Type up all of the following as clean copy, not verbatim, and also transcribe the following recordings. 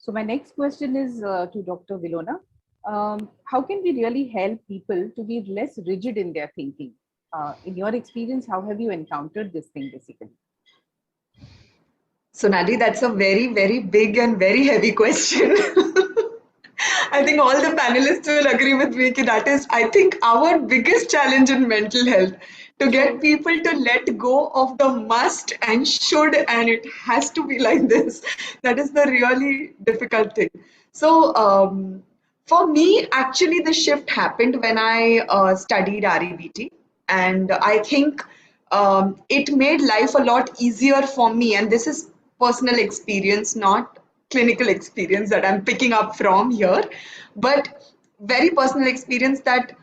So my next question is to Dr. Wilona. How can we really help people to be less rigid in their thinking? In your experience, how have you encountered this thing basically? Sonali, that's a very, very big and very heavy question. I think all the panelists will agree with me that is, I think, our biggest challenge in mental health to get True. people to let go of the must and should and it has to be like this. That is the really difficult thing. So, for me, actually, the shift happened when I studied REBT, and I think it made life a lot easier for me. And this is personal experience, not clinical experience that I'm picking up from here, but very personal experience that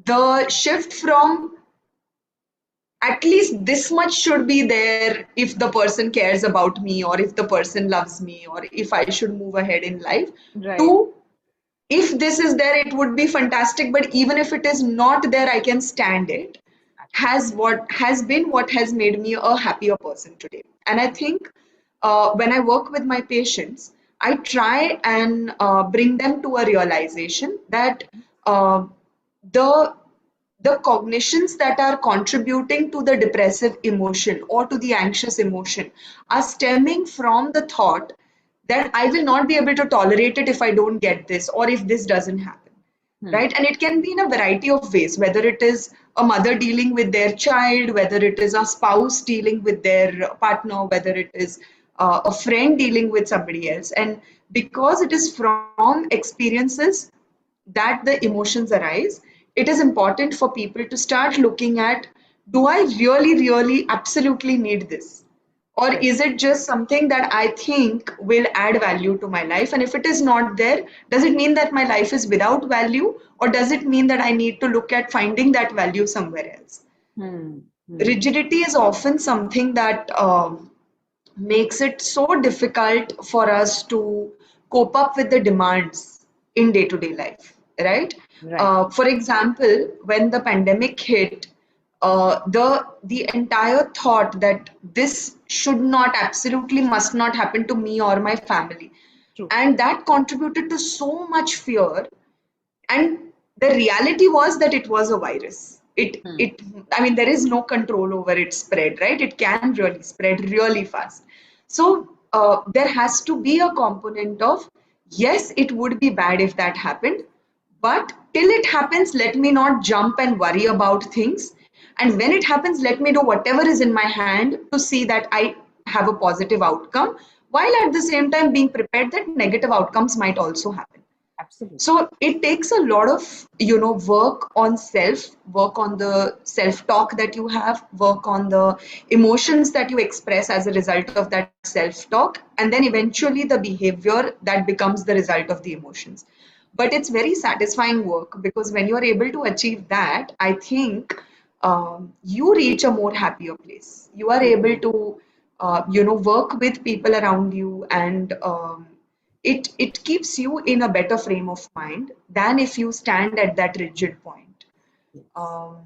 the shift from at least this much should be there if the person cares about me or if the person loves me or if I should move ahead in life Right. to if this is there it would be fantastic, but even if it is not there I can stand it, has been what has made me a happier person today. And I think when I work with my patients, I try and bring them to a realization that uh, the the cognitions that are contributing to the depressive emotion or to the anxious emotion are stemming from the thought that I will not be able to tolerate it if I don't get this or if this doesn't happen. Hmm. Right? And it can be in a variety of ways, whether it is a mother dealing with their child, whether it is a spouse dealing with their partner, whether it is a friend dealing with somebody else. And because it is from experiences that the emotions arise, it is important for people to start looking at, do I really, really absolutely need this? Or Correct. is it just something that I think will add value to my life? And if it is not there, does it mean that my life is without value? Or does it mean that I need to look at finding that value somewhere else? Hmm. Hmm. Rigidity is often something that makes it so difficult for us to cope up with the demands in day-to-day life, right? Right. For example, when the pandemic hit, the entire thought that this should not, absolutely must not happen to me or my family, True. and that contributed to so much fear. And the reality was that it was a virus. Hmm. I mean, there is no control over its spread, right? It can really spread really fast. So there has to be a component of, yes, it would be bad if that happened, but till it happens, let me not jump and worry about things. And when it happens, let me do whatever is in my hand to see that I have a positive outcome, while at the same time being prepared that negative outcomes might also happen. Absolutely. So it takes a lot of, work on self, work on the self-talk that you have, work on the emotions that you express as a result of that self-talk, and then eventually the behavior that becomes the result of the emotions. But it's very satisfying work because when you're able to achieve that, I think you reach a more happier place. You are able Hmm. to, work with people around you and it keeps you in a better frame of mind than if you stand at that rigid point. Yes. Um,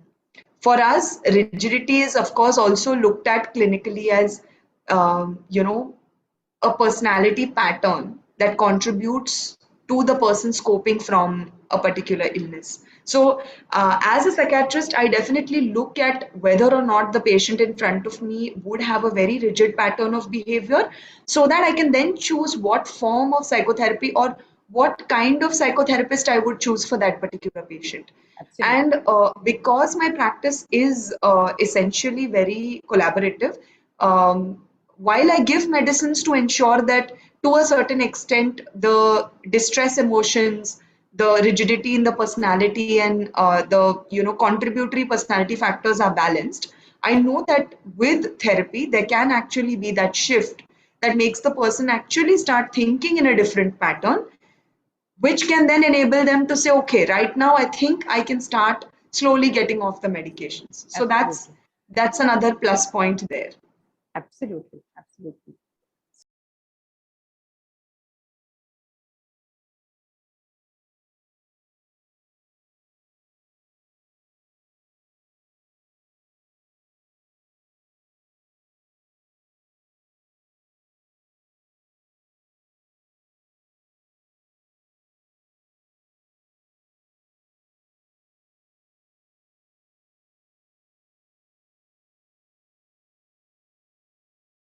for us, rigidity is, of course, also looked at clinically as, a personality pattern that contributes to the person coping from a particular illness. So, as a psychiatrist, I definitely look at whether or not the patient in front of me would have a very rigid pattern of behavior so that I can then choose what form of psychotherapy or what kind of psychotherapist I would choose for that particular patient. Absolutely. And because my practice is essentially very collaborative, while I give medicines to ensure that to a certain extent the distress emotions, the rigidity in the personality, and the contributory personality factors are balanced, I know that with therapy there can actually be that shift that makes the person actually start thinking in a different pattern, which can then enable them to say, okay, right now I think I can start slowly getting off the medications. So that's Absolutely. that's another plus point there. Absolutely. Absolutely.